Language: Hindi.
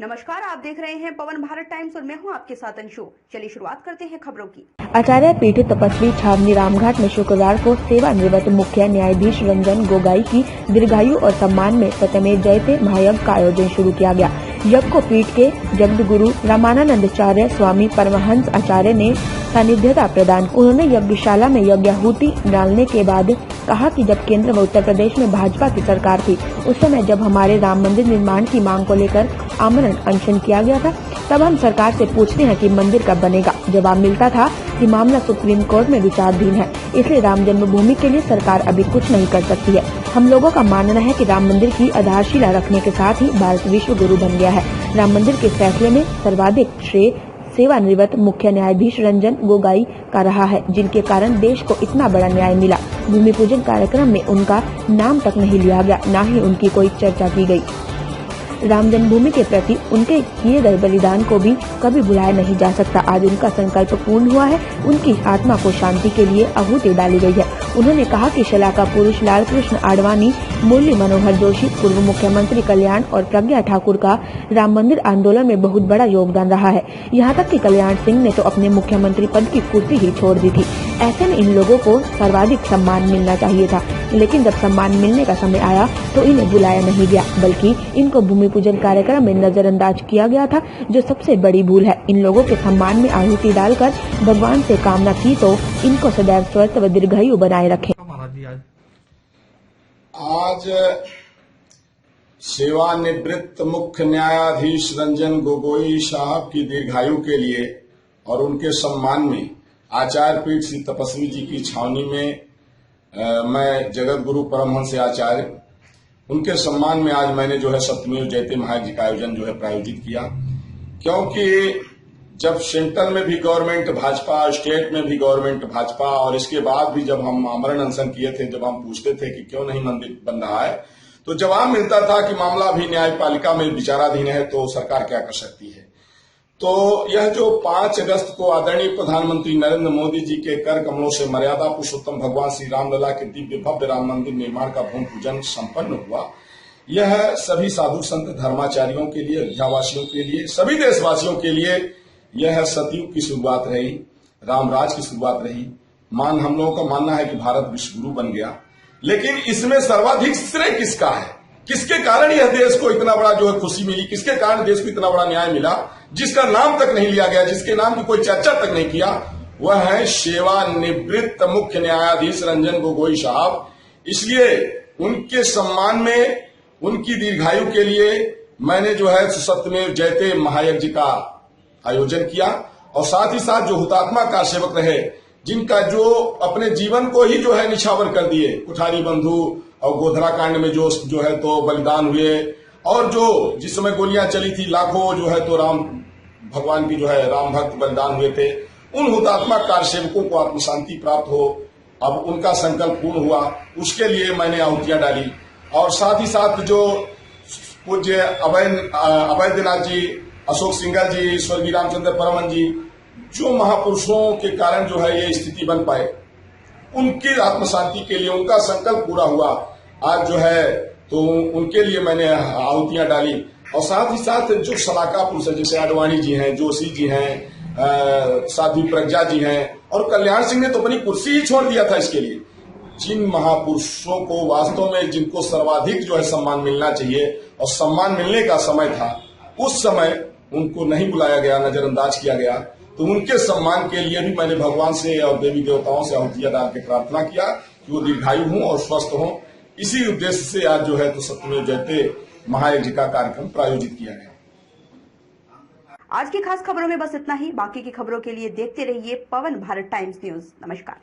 नमस्कार, आप देख रहे हैं पवन भारत टाइम्स और मैं हूं आपके साथ अंशु। चलिए शुरुआत करते हैं खबरों की। आचार्य पीठ तपस्वी छावनी रामघाट में शुक्रवार को सेवानिवृत्त मुख्य न्यायाधीश रंजन गोगोई की दीर्घायु और सम्मान में सत्यमेव जयते महायज्ञ का आयोजन शुरू किया गया। यज्ञ को पीठ के जगद्गुरु रामानंदाचार्य स्वामी परमहंस आचार्य ने सानिध्यता प्रदान। उन्होंने यज्ञशाला में यज्ञाहुति डालने के बाद कहा कि जब केंद्र व उत्तर प्रदेश में भाजपा की सरकार थी, उस समय जब हमारे राम मंदिर निर्माण की मांग को लेकर आमरण अनशन किया गया था, तब हम सरकार से पूछते हैं कि मंदिर कब बनेगा। जवाब मिलता था कि मामला सुप्रीम कोर्ट में विचाराधीन है, इसलिए राम जन्मभूमि के लिए सरकार अभी कुछ नहीं कर सकती है। हम लोगों का मानना है कि राम मंदिर की आधारशिला रखने के साथ ही भारत विश्व गुरु बन गया है। राम मंदिर के फैसले में सर्वाधिक श्रेय सेवानिवृत्त मुख्य न्यायाधीश रंजन गोगोई का रहा है, जिनके कारण देश को इतना बड़ा न्याय मिला। भूमि पूजन कार्यक्रम में उनका नाम तक नहीं लिया गया, न ही उनकी कोई चर्चा की गई। राम जन्मभूमि के प्रति उनके किए गए बलिदान को भी कभी भुलाया नहीं जा सकता। आज उनका संकल्प पूर्ण हुआ है, उनकी आत्मा को शांति के लिए आहुति डाली गई है। उन्होंने कहा कि शलाका पुरुष लाल कृष्ण आडवाणी, मुरली मनोहर जोशी, पूर्व मुख्यमंत्री कल्याण और प्रज्ञा ठाकुर का राम मंदिर आंदोलन में बहुत बड़ा योगदान रहा है। यहाँ तक कि कल्याण सिंह ने तो अपने मुख्यमंत्री पद की कुर्सी ही छोड़ दी थी। ऐसे में इन लोगों को सर्वाधिक सम्मान मिलना चाहिए था, लेकिन जब सम्मान मिलने का समय आया तो इन्हें बुलाया नहीं गया, बल्कि इनको भूमि पूजन कार्यक्रम में नजरअंदाज किया गया था, जो सबसे बड़ी भूल है। इन लोगों के सम्मान में आहुति डालकर भगवान से कामना की तो इनको सदैव स्वस्थ व दीर्घायु बनाए रखें। आज सेवानिवृत्त मुख्य न्यायाधीश रंजन गोगोई साहब की दीर्घायु के लिए और उनके सम्मान में आचार्य पीठ श्री तपस्वी जी की छावनी में मैं जगत गुरु परमहंस आचार्य उनके सम्मान में आज मैंने जो है सत्यमेव जयते महायज्ञ का आयोजन जो है प्रायोजित किया। क्योंकि जब सेंट्रल में भी गवर्नमेंट भाजपा, स्टेट में भी गवर्नमेंट भाजपा, और इसके बाद भी जब हम आमरण अनशन किए थे, जब हम पूछते थे कि क्यों नहीं मंदिर बन रहा है, तो जवाब मिलता था कि मामला अभी न्यायपालिका में विचाराधीन है, तो सरकार क्या कर सकती है। तो यह जो 5 अगस्त को आदरणीय प्रधानमंत्री नरेंद्र मोदी जी के कर कमलों से मर्यादा पुरुषोत्तम भगवान श्री रामलला के दिव्य भव्य राम मंदिर निर्माण का भूमि पूजन संपन्न हुआ, यह सभी साधु संत धर्माचार्यों के लिए, अयोध्यावासियों के लिए, सभी देशवासियों के लिए यह सतयुग की शुरुआत रही, रामराज की शुरुआत रही। हम लोगों का मानना है कि भारत विश्व गुरु बन गया, लेकिन इसमें सर्वाधिक श्रेय किसका है? किसके कारण यह देश को इतना बड़ा जो है खुशी मिली? किसके कारण देश को इतना बड़ा न्याय मिला, जिसका नाम तक नहीं लिया गया, जिसके नाम की कोई चर्चा तक नहीं किया? वह है सेवानिवृत्त मुख्य न्यायाधीश रंजन गोगोई साहब। इसलिए उनके सम्मान में, उनकी दीर्घायु के लिए मैंने जो है सत्यमेव जयते महायज्ञ का आयोजन किया, और साथ ही साथ जो हुतात्मा का सेवक रहे, जिनका जो अपने जीवन को ही जो है निछावर कर दिए, कुठारी बंधु और गोधरा कांड में जो है तो बलिदान हुए, और जो जिस समय गोलियां चली थी लाखों जो है तो राम भगवान की जो है राम भक्त बलिदान हुए थे, उन हुतात्मा कार सेवकों को आत्म शांति प्राप्त हो, अब उनका संकल्प पूर्ण हुआ, उसके लिए मैंने आहुतियां डाली। और साथ ही साथ जो पूज्य अभयनाथ जी, अशोक सिंघल जी, स्वर्गीय रामचंद्र परमहंस जी, जो महापुरुषों के कारण जो है ये स्थिति बन पाए, उनकी आत्म शांति के लिए उनका संकल्प पूरा हुआ। आज जो है तो उनके लिए मैंने आहुतियां डाली। और साथ ही साथ जो शलाका पुरुष है, जैसे आडवाणी जी हैं, जोशी जी हैं, साध्वी प्रज्ञा जी हैं, और कल्याण सिंह ने तो अपनी कुर्सी ही छोड़ दिया था इसके लिए। जिन महापुरुषों को वास्तव में जिनको सर्वाधिक जो है सम्मान मिलना चाहिए और सम्मान मिलने का समय था, उस समय उनको नहीं बुलाया गया, नजरअंदाज किया गया। तो उनके सम्मान के लिए भी मैंने भगवान से और देवी देवताओं से आहुतियां डाल के प्रार्थना किया कि वो दीर्घायु हों और स्वस्थ हों। इसी उद्देश्य से आज जो है तो सत्यमेव जयते महायज्ञ का कार्यक्रम प्रायोजित किया गया। आज की खास खबरों में बस इतना ही। बाकी की खबरों के लिए देखते रहिए पवन भारत टाइम्स न्यूज। नमस्कार।